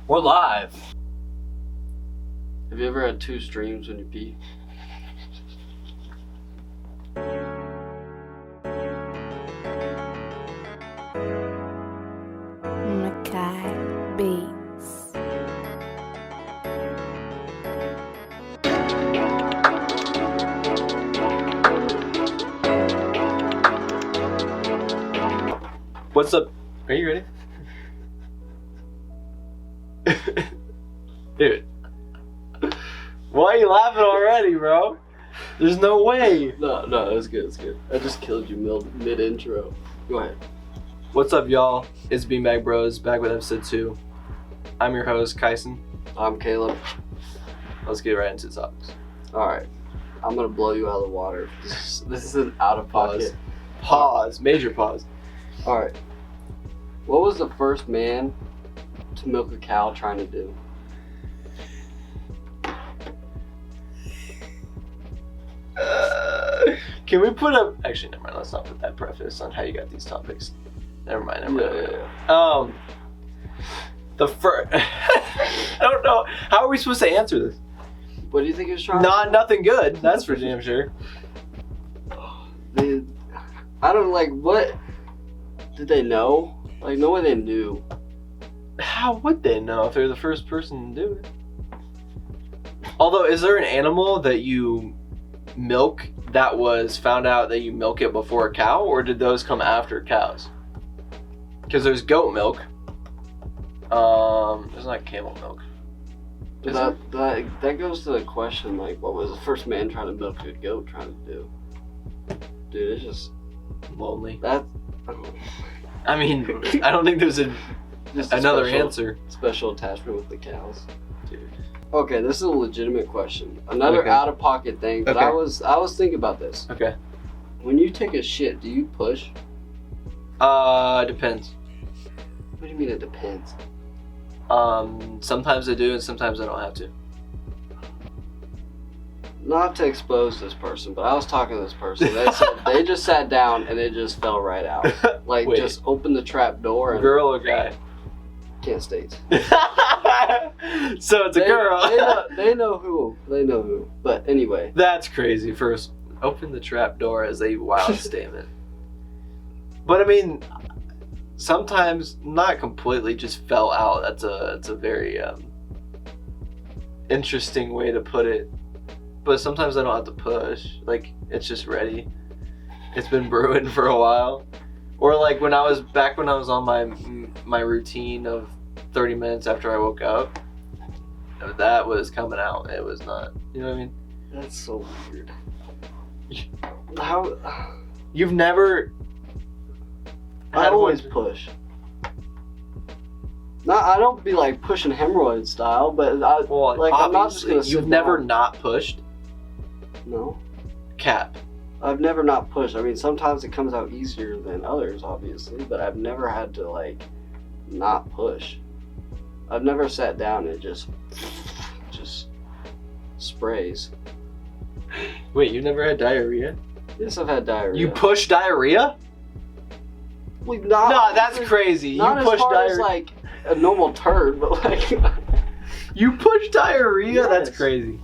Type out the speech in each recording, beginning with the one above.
We're live. Have you ever had two streams when you pee? Makai Beats. What's up? Are you ready? Dude. Why are you laughing already, bro? There's no way. No, it's good, it's good. I just killed you mid-intro. Go ahead. What's up, y'all? It's beanbagbross, back with episode 2. I'm your host, Kyson. I'm Caleb. Let's get right into the topics. Alright. I'm gonna blow you out of the water. This is an out-of-pocket. Pause. Major pause. Alright. What was the first man to milk a cow trying to do? Can we put up... Actually, never mind. Let's not put that preface on how you got these topics. Never mind. Yeah. The first... I don't know. How are we supposed to answer this? What do you think he was trying to do? Nothing good. That's for damn sure. I don't like, what did they know? Like, no way they knew. How would they know if they're the first person to do it? Although, is there an animal that you milk that was found out that you milk it before a cow, or did those come after cows? Because there's goat milk. There's not camel milk. That goes to the question, like, what was the first man trying to milk a goat trying to do? Dude, it's just Lonely. that. I mean, I don't think there's Just a another special- answer. Special attachment with the cows. Dude. Okay, this is a legitimate question. Another Okay. out-of-pocket thing, but Okay. I was thinking about this. Okay. When you take a shit, do you push? Depends. What do you mean it depends? Sometimes I do, and sometimes I don't have to. Not to expose this person, but I was talking to this person. They just sat down and it just fell right out. Like, Wait. just opened the trap door and Girl or guy? can't state. So it's a girl. They know who. But anyway. That's crazy. First, open the trap door as a wild statement. But I mean, sometimes not completely, just fell out. That's a very interesting way to put it. But sometimes I don't have to push. Like, it's just ready. It's been brewing for a while. Or like when I was on my routine of 30 minutes after I woke up, that was coming out. It was not. You know what I mean? That's so weird. How? You've never. I always push. I don't be like pushing hemorrhoid style, but I'm not just gonna sit You've never down. not pushed? No. Cap. I've never not pushed. I mean, sometimes it comes out easier than others, obviously, but I've never had to, like, not push. I've never sat down and it just sprays. Wait, you never had diarrhea? Yes, I've had diarrhea. You push diarrhea? Like, not, No, that's crazy. Not You as push hard as, diarrhea. like, a normal turd, but, like... You push diarrhea? Yes. That's crazy.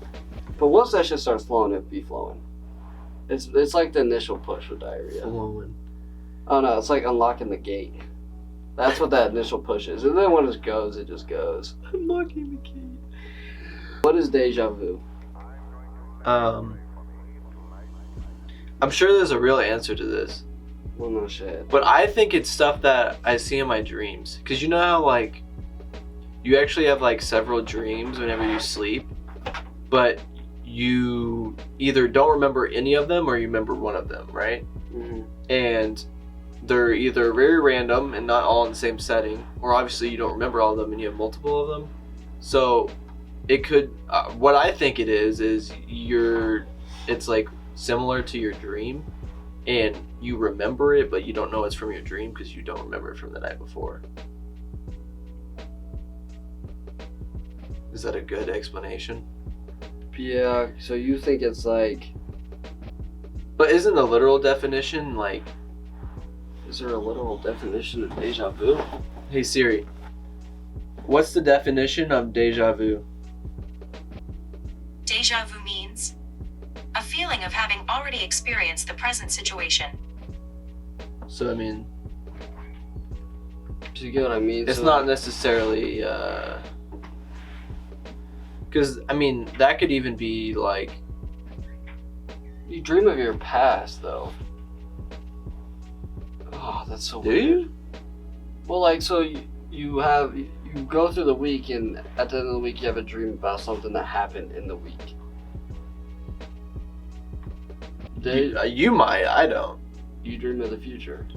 But once that shit starts flowing, it'd be flowing. It's like the initial push with diarrhea. Flowing. Oh no, it's like unlocking the gate. That's what that initial push is. And then when it goes, it just goes. Unlocking the key. What is deja vu? I'm sure there's a real answer to this. Well, no shit. But I think it's stuff that I see in my dreams. Because you know how, like, you actually have, like, several dreams whenever you sleep, but you either don't remember any of them or you remember one of them, right? Mm-hmm. And they're either very random and not all in the same setting, or obviously you don't remember all of them and you have multiple of them. So it could, what I think it is it's like similar to your dream, and you remember it, but you don't know it's from your dream because you don't remember it from the night before. Is that a good explanation? Yeah, so you think it's like... But isn't the literal definition like... Is there a literal definition of deja vu? Hey Siri, What's the definition of deja vu? Deja vu means a feeling of having already experienced the present situation. So, I mean, Do you get what I mean? it's So, not necessarily, because, I mean, that could even be like, you dream of your past, though. Oh, that's so do weird. you? Well, like, so you go through the week, and at the end of the week, you have a dream about something that happened in the week. You might, I don't. You dream of the future.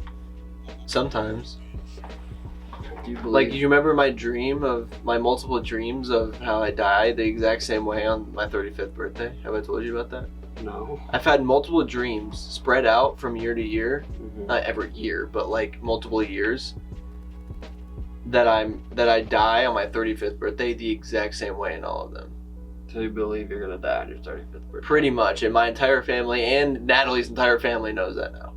Sometimes. Do you believe? Like, you remember my dream of my multiple dreams of how I died the exact same way on my 35th birthday? Have I told you about that? No. I've had multiple dreams spread out from year to year, Mm-hmm. not every year, but like multiple years, that I die on my 35th birthday the exact same way in all of them. So you believe you're gonna die on your 35th birthday? Pretty much, and my entire family and Natalie's entire family knows that now.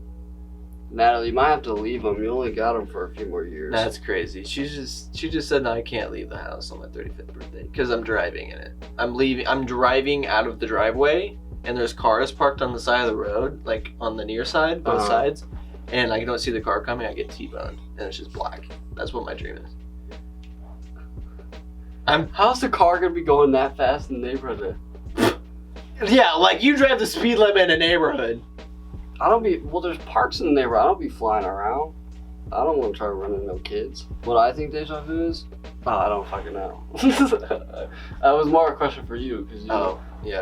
Natalie, you might have to leave them. You only got them for a few more years. That's crazy. She just said, no, I can't leave the house on my 35th birthday because I'm driving in it. I'm driving out of the driveway, and there's cars parked on the side of the road, like on the near side, both sides, and I don't see the car coming. I get T-boned, and it's just black. That's what my dream is. How's the car gonna be going that fast in the neighborhood? Yeah, like you drive the speed limit in a neighborhood. There's parks in the neighborhood. I don't be flying around. I don't want to try to run into no kids. What I think deja vu is? Oh, I don't fucking know. That was more a question for you, because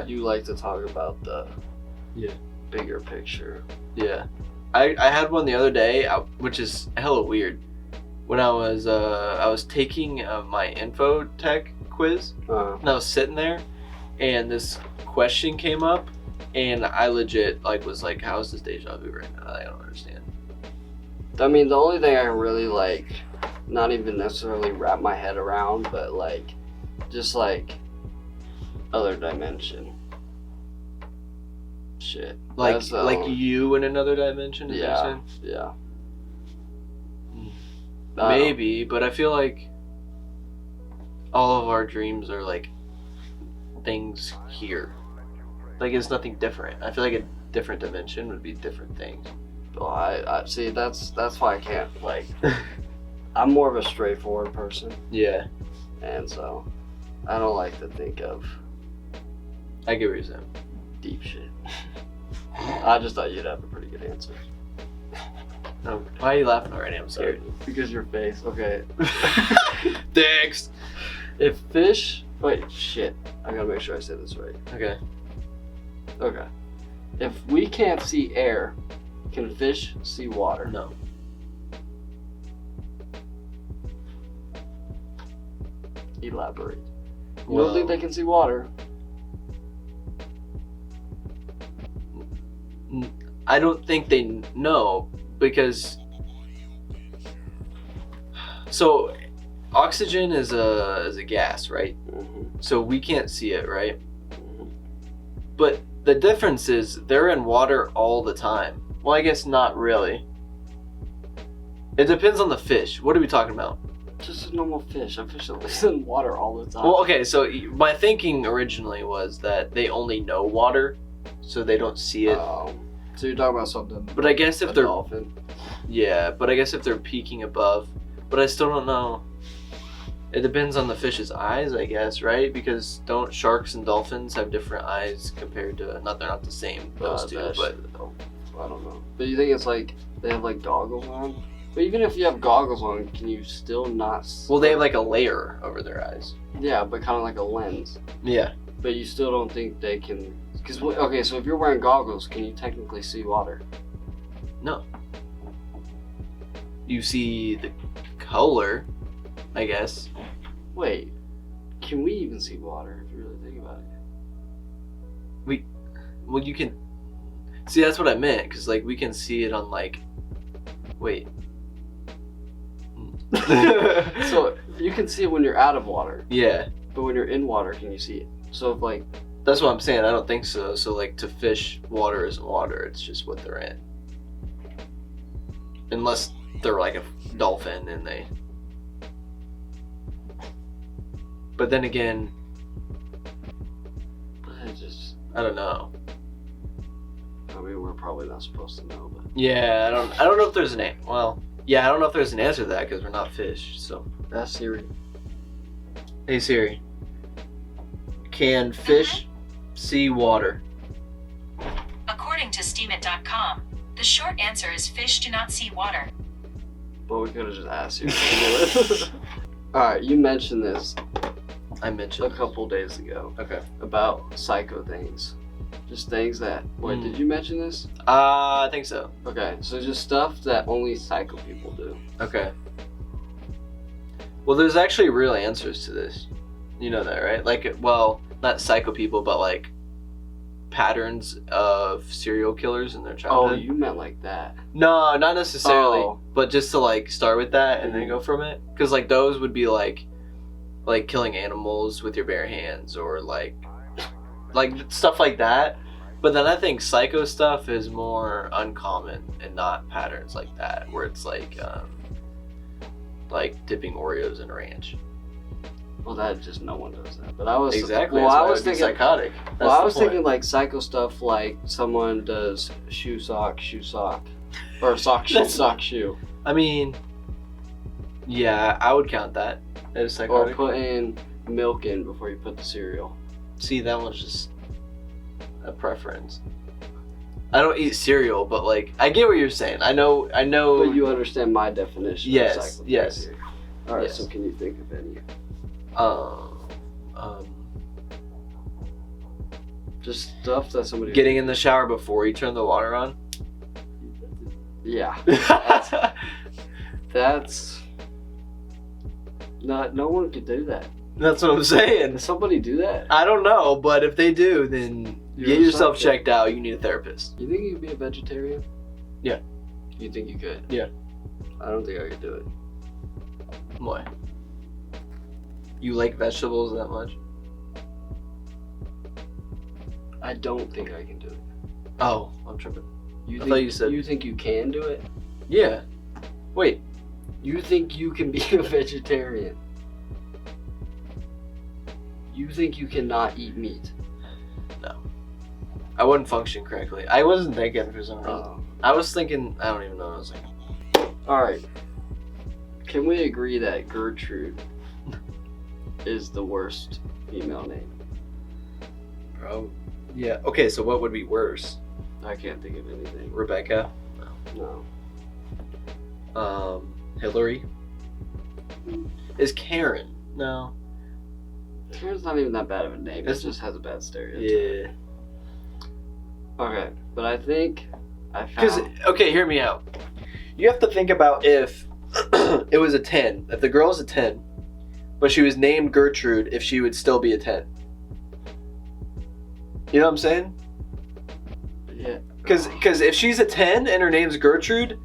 you like to talk about the bigger picture. Yeah. I had one the other day, which is hella weird. When I was taking my info tech quiz, and I was sitting there, and this question came up, and I legit was like, how is this deja vu right now? I don't understand. I mean, the only thing I can really not even necessarily wrap my head around, but just other dimension. Shit. Like you in another dimension? Is that what you're saying? Yeah. Maybe, but I feel like all of our dreams are things here. It's nothing different. I feel like a different dimension would be different things. Well, I see. That's why I can't I'm more of a straightforward person, Yeah, and so I don't like to think of I get what you're saying. deep shit. I just thought you'd have a pretty good answer. No, why are you laughing already? I'm scared. Because your face. Okay. Thanks. If fish. Wait, shit. I gotta make sure I said this right. Okay. Okay. If we can't see air, can fish see water? No. Elaborate. You don't think they can see water? I don't think they know because. So, oxygen is a gas, right? Mm-hmm. So we can't see it, right? But the difference is they're in water all the time. Well, I guess not really. It depends on the fish. What are we talking about? Just a normal fish. A fish that lives in water all the time. Well, okay, so my thinking originally was that they only know water, so they don't see it. So you're talking about something. But I guess if they're dolphin. Yeah, but I guess if they're peeking above, but I still don't know. It depends on the fish's eyes, I guess, right? Because don't sharks and dolphins have different eyes compared to they're not the same, those two, but I don't know. But you think it's they have goggles on? But even if you have goggles on, can you still not see? well, they have a layer over their eyes. Yeah, but kind of like a lens. Yeah. But you still don't think they can. Because, okay, so if you're wearing goggles, can you technically see water? No. You see the color, I guess. Wait, can we even see water if you really think about it? Well, you can. See, that's what I meant, because we can see it on Wait. So you can see it when you're out of water, Yeah. but when you're in water, can you see it? So if That's what I'm saying. I don't think so. So to fish, water isn't water. It's just what they're in. Unless they're a dolphin and they. But then again, I just, I don't know. I mean, we're probably not supposed to know, but Yeah, I don't know if there's an well, yeah, I don't know if there's an answer to that because we're not fish. So, that's Siri. hey Siri, can fish see water? According to steamit.com, the short answer is fish do not see water. But we could have just asked you. Alright, you mentioned this I a mentioned. couple days ago Okay. about psycho things. Just things that. Wait, did you mention this? I think so. Okay, so just stuff that only psycho people do. Okay. Well, there's actually real answers to this. You know that, right? Like, well, not psycho people, but like patterns of serial killers in their Oh, childhood. you meant like that. No, not necessarily, Oh. but just to like start with that and then go from it. Because like those would be like killing animals with your bare hands or like stuff like that. But then I think psycho stuff is more uncommon and not patterns like that, where it's like dipping Oreos in ranch. Well, that just no one does that. But I was Exactly. Well, that's I why was it would be thinking. psychotic. That's Well, I the was point. thinking like psycho stuff, like someone does shoe sock, or sock shoe, That's- sock shoe, I mean, yeah, I would count that as or psychotic. putting milk in before you put the cereal. See, that one's just a preference. I don't eat cereal, but like I get what you're saying. I know. But you understand my definition. Yes, Of psycho yes. things here. All right. Yes. So can you think of any? Um, Just stuff that somebody. getting in the shower before you turn the water on. Yeah. That's. Not. No one could do that. That's what I'm saying. Does somebody do that? I don't know, but if they do, then You're get a yourself psycho. checked out. You need a therapist. You think you could be a vegetarian? Yeah. You think you could? Yeah. I don't think I could do it. Why? You like vegetables that much? I don't think I can do it. Oh, I'm tripping. You I think thought you said- you think you can do it? Yeah. Wait. You think you can be a vegetarian? You think you cannot eat meat? I wouldn't function correctly. I wasn't thinking for some reason. Oh. I was thinking. I don't even know what I was thinking. All right. Can we agree that Gertrude is the worst female name? Bro. Yeah. Okay. So what would be worse? I can't think of anything. Rebecca. No. Hillary. Is Karen? No. Karen's not even that bad of a name. It It's- just has a bad stereotype. Yeah. Okay, but I think I Because found. okay, hear me out. You have to think about if it was a 10. If the girl's a 10, but she was named Gertrude, if she would still be a 10. You know what I'm saying? Yeah. Because if she's a 10 and her name's Gertrude,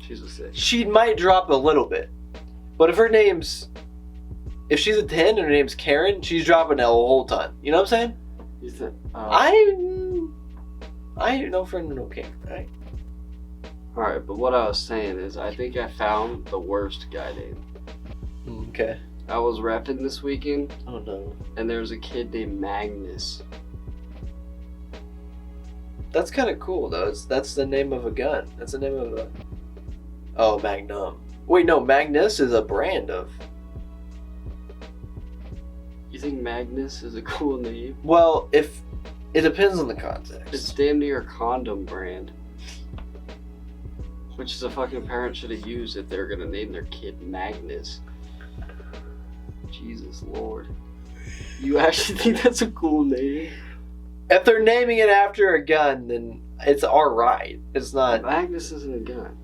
She's a 6. she might drop a little bit. But if she's a 10 and her name's Karen, she's dropping a whole ton. You know what I'm saying? You think? I ain't no friend of no king, right? Alright, but what I was saying is I think I found the worst guy name. Okay. I was repping this weekend, Oh no. and there was a kid named Magnus. That's kind of cool though. That's the name of a gun. That's the name of a. Oh, Magnum. Wait, no, Magnus is a brand of. You think Magnus is a cool name? Well, if it depends on the context. It's damn near a condom brand. Which is a fucking parent should have used if they were gonna name their kid Magnus. Jesus Lord. You actually think that's a cool name? If they're naming it after a gun, then it's alright. It's not. Magnus isn't a gun.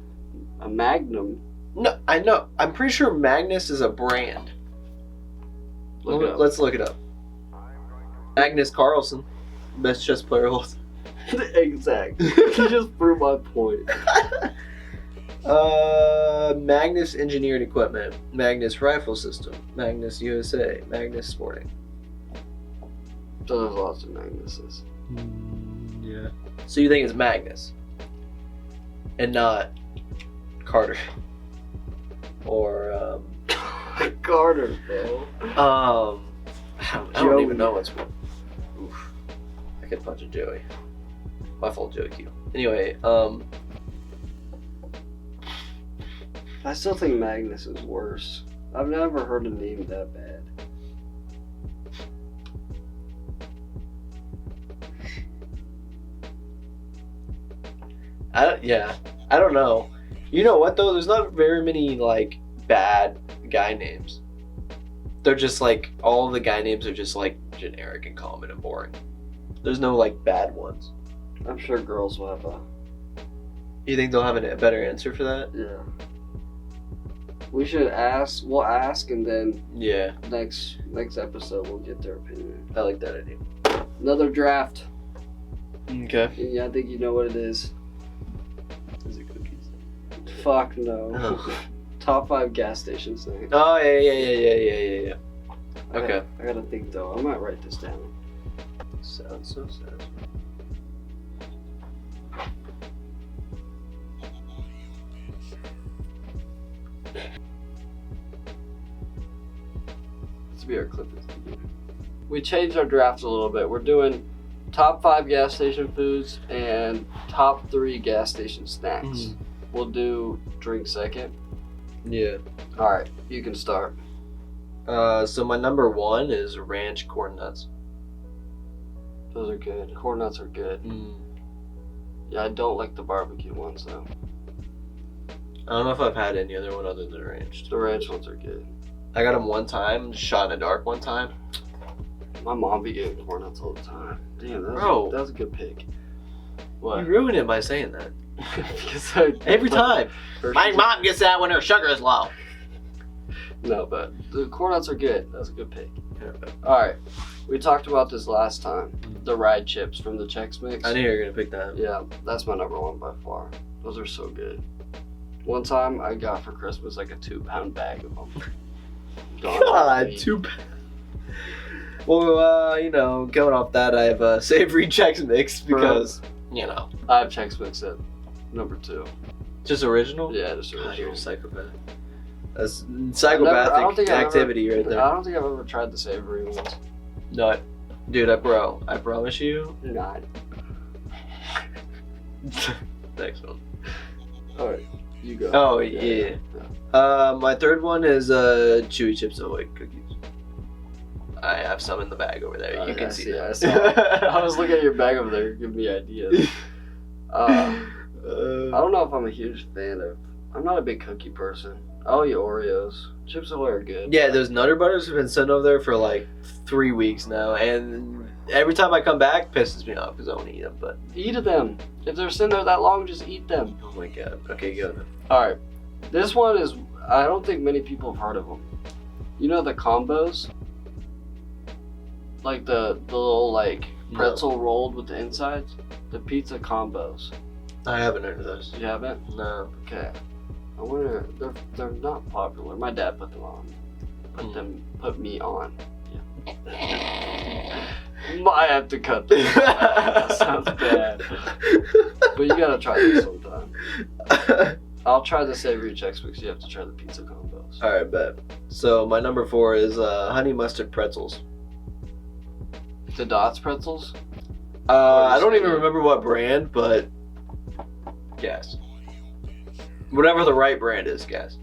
A Magnum. No, I know. I'm pretty sure Magnus is a brand. Look it up. Let's look it up. Magnus Carlsen, best chess player of all time. Exactly. You just proved my point. Magnus Engineered Equipment, Magnus Rifle System, Magnus USA, Magnus Sporting. So there's lots of Magnuses. Yeah. So you think it's Magnus, and not Carter, or Carter, bro. I don't even know what's what. Oof. I could punch a Joey. My fault, Joey Q. Anyway, I still think Magnus is worse. I've never heard a name that bad. I don't know. You know what though? There's not very many like bad guy names. They're just like all the guy names are just like generic and common and boring. There's no like bad ones. I'm sure girls will have a... You think they'll have a better answer for that? Yeah. We should ask. We'll ask, and then Yeah, next episode we'll get their opinion. I like that idea. Another draft. Okay. Yeah, I think you know what it is. Is it cookies? Fuck no. Oh. Top 5 gas station snacks. Oh yeah. Okay. I gotta think though. I might write this down. Sounds so sad. This will be our clip. We changed our draft a little bit. We're doing top 5 gas station foods and top 3 gas station snacks. We'll do drink second. Yeah. Alright, you can start. So my number 1 is ranch corn nuts. Those are good. Corn nuts are good. Yeah, I don't like the barbecue ones though. I don't know if I've had any other one other than ranch. The ranch ones are good. I got them one time, shot in the dark one time. My mom be getting corn nuts all the time. Damn, that was a good pick. You What? ruined it by saying that. Because Every time. Hershey's- My mom gets that when her sugar is low. No, but the corn nuts are good. That's a good pick. Alright, we talked about this last time. The ride chips from the Chex Mix. I knew you were gonna pick that. Yeah, that's my number 1 by far. Those are so good. One time I got for Christmas like a 2-pound bag of them. God, Well, you know, going off that, I have a savory Chex Mix because, you know, I have Chex Mix at number 2. just original. Yeah, just God, you're original. a psychopath. That's I don't psychopathic think I've activity right I there. don't think I've ever tried the savory ones. No, dude, I promise you. Not. Next one. Alright, you go. Oh yeah. My third one is Chewy Chips Ahoy cookies. I have some in the bag over there. You can see that. I saw it. I was looking at your bag over there, giving me ideas. I don't know if I'm a huge fan of. I'm not a big cookie person. I'll eat Oreos. Chips Ahoy are good. Yeah, those Nutter Butters have been sitting over there for like 3 weeks now, and every time I come back, pisses me off because I want to eat them. But Eat them. If they're sitting there that long, just eat them. oh my god. Okay, go. Alright. This one is. I don't think many people have heard of them. You know the combos? Like the little like pretzel rolled with the insides? The pizza combos. I haven't heard of those. You haven't? No. Okay. I wonder. They're not popular. My dad put them on. Put me on. Yeah. Might have to cut this. That sounds bad. But you gotta try this sometime. I'll try the savory Chex Mix. You have to try the pizza combos. All right, bet. So my number 4 is honey mustard pretzels. The Dots pretzels? I don't even remember what brand, but guess. Whatever the right brand is, guess.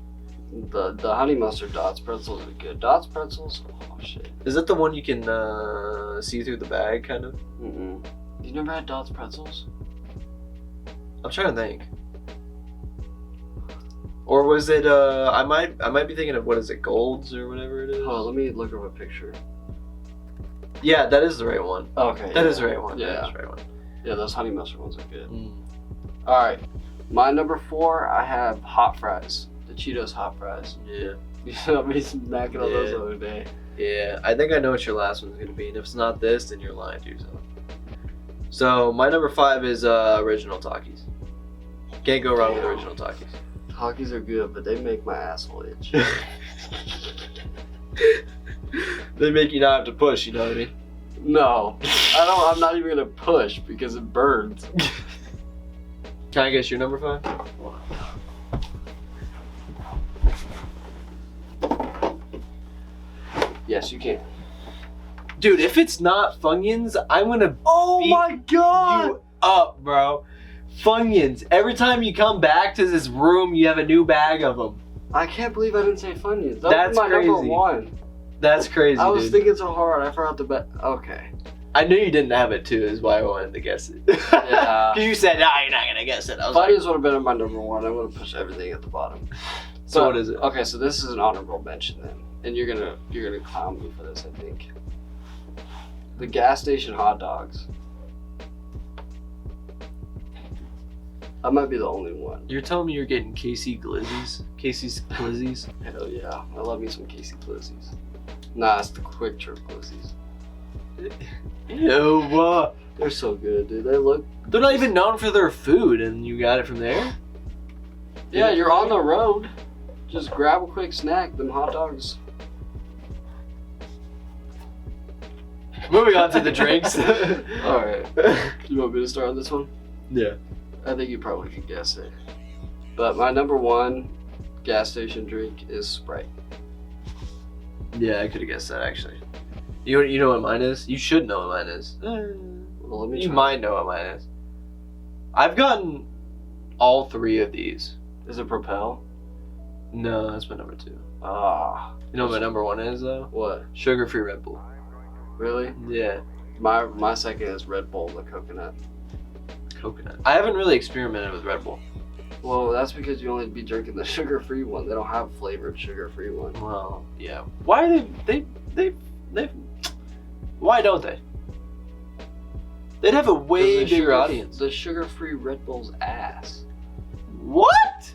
The honey mustard Dots pretzels are good. Dots pretzels? Oh shit. Is that the one you can see through the bag, kind of? Mm-mm. You never had Dots pretzels? I'm trying to think. Or was it? I might be thinking of what is it, Golds or whatever it is. Hold on, let me look up a picture. Yeah, that is the right one. Okay. That is the right one. Yeah. That is the right one. Yeah, those honey mustard ones are good. Mm. Alright. My number 4, I have hot fries. The Cheetos hot fries. Yeah. You saw me smacking on those the other day. Yeah, I think I know what your last one's gonna be, and if it's not this, then you're lying to yourself. So my number 5 is original Takis. Can't go wrong with original Takis. Takis are good, but they make my asshole itch. They make you not have to push, you know what I mean? No, I'm not even gonna push because it burns. Can I guess your number 5? Yes, you can. Dude, if it's not Funyuns, I'm gonna Oh beat my god! you up, bro. Funyuns. Every time you come back to this room, you have a new bag of them. I can't believe I didn't say Funyuns. That That's was my number crazy. one. That's crazy, I was dude. thinking so hard, I forgot to bet. Okay. I knew you didn't have it too, is why I wanted to guess it. Yeah. Because you said, nah, you're not gonna guess it. I was Funyuns would have been my number one. I would have pushed everything at the bottom. so what is it? Okay, so this is an honorable mention then, and you're gonna clown me for this, I think. The gas station hot dogs. I might be the only one. You're telling me you're getting Casey's Glizzies? Hell yeah, I love me some Casey Glizzies. Nah, it's the Quick Trip Glizzies. Ew, They're so good, dude. They look. they're not even known for their food, and you got it from there? Yeah, you're on the road. Just grab a quick snack. Them hot dogs. Moving on to the drinks. All right. You want me to start on this one? Yeah. I think you probably could guess it. But my number one gas station drink is Sprite. Yeah, I could have guessed that actually. You know what mine is? You should know what mine is. Well, let me You try. might know what mine is. I've gotten all three of these. Is it Propel? No, that's my number two. Ah. You know what my number one is though? What? Sugar-free Red Bull. Really? Yeah, My second is Red Bull, the coconut. coconut. I haven't really experimented with Red Bull. Well, that's because you only be drinking the sugar-free one. They don't have flavored sugar-free one. Well, yeah. Why are they why don't they? They'd have a way 'Cause the bigger sugar- audience. The sugar-free Red Bull's ass. What?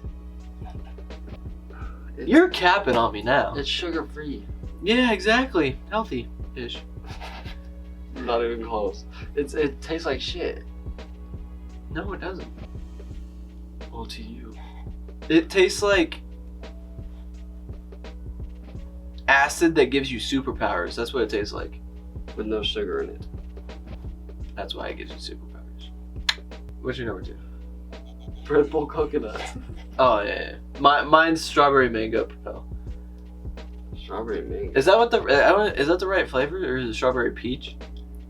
It's, You're capping on me now. It's sugar-free. Yeah, exactly. Healthy-ish. Not even close. It tastes like shit. No, it doesn't. Well, to you. It tastes like acid that gives you superpowers. That's what it tastes like. With no sugar in it. That's why it gives you superpowers. What's your number two? Red Bull coconut. Oh yeah. Mine's strawberry mango Propel. Strawberry mango. Is that what is that the right flavor or is it strawberry peach?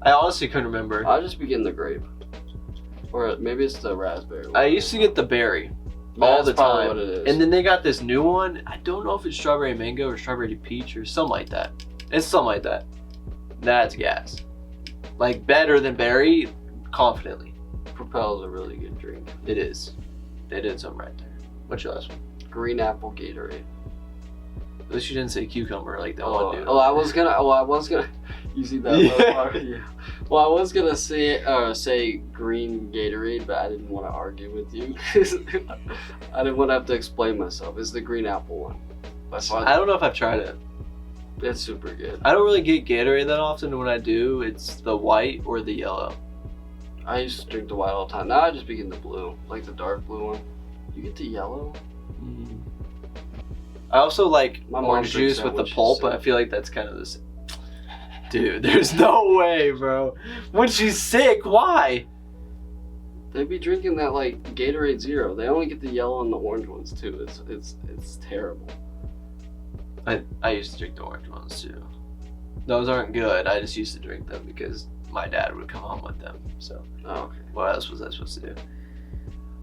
I honestly couldn't remember. I'll just be getting the grape. Or maybe it's the raspberry one. I used to get the berry all That's the probably time. what it is. And then they got this new one. I don't know if it's strawberry mango or strawberry peach or something like that. It's something like that. That's gas. Like better than berry, confidently. Propel is a really good drink. It is. They did something right there. What's your last one? Green apple Gatorade. At least you didn't say cucumber like that one dude. I was gonna. You see that? Yeah. little part? Yeah. Well, I was gonna say green Gatorade, but I didn't want to argue with you. I didn't want to have to explain myself. It's the green apple one. By far, I don't know if I've tried it. it's super good. I don't really get Gatorade that often. When I do, it's the white or the yellow. I used to drink the white all the time. Now I just begin the blue, like the dark blue one. You get the yellow? Mm. I also like My mom orange drinks juice that with the when she's pulp, sick. but I feel like that's kind of the same. Dude, there's no way, bro. When she's sick, why? They be drinking that like Gatorade Zero. They only get the yellow and the orange ones too. It's terrible. I used to drink the orange ones too. Those aren't good. I just used to drink them because my dad would come home with them. So Oh, okay. what else was I supposed to do?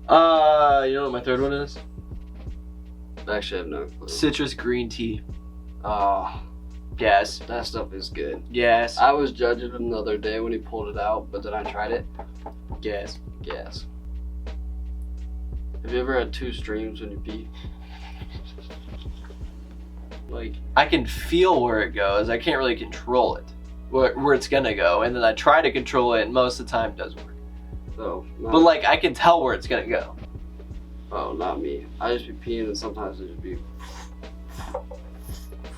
You know what my third one is? Actually, I have no clue. Citrus green tea. Oh, Gas. that stuff is good. Gas. I was judging him the other day when he pulled it out, but then I tried it. Gas. Gas. Have you ever had two streams when you pee? Like, I can feel where it goes. I can't really control it, where it's gonna go, and then I try to control it, and most of the time it doesn't work. so. But like I can tell where it's gonna go. Oh, not me. I just be peeing and sometimes it just be.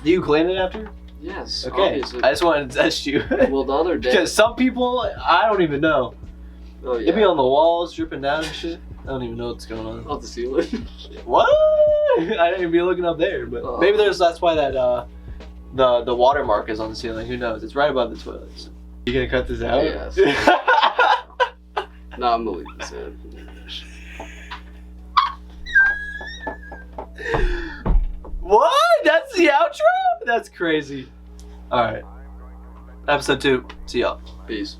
Do you clean it after? Yes. Okay. Obviously. I just wanted to test you. Well, the other day. Because some people, I don't even know. Oh yeah. It'd be on the walls, dripping down and shit. I don't even know what's going on. Off the ceiling. What? I didn't even be looking up there, but Oh. maybe that's why that the watermark is on the ceiling. Who knows? It's right above the toilets. You gonna cut this out? Yes. No, I'm gonna leave this in. What? That's the outro? That's crazy. All right. Episode 2. See y'all. Peace.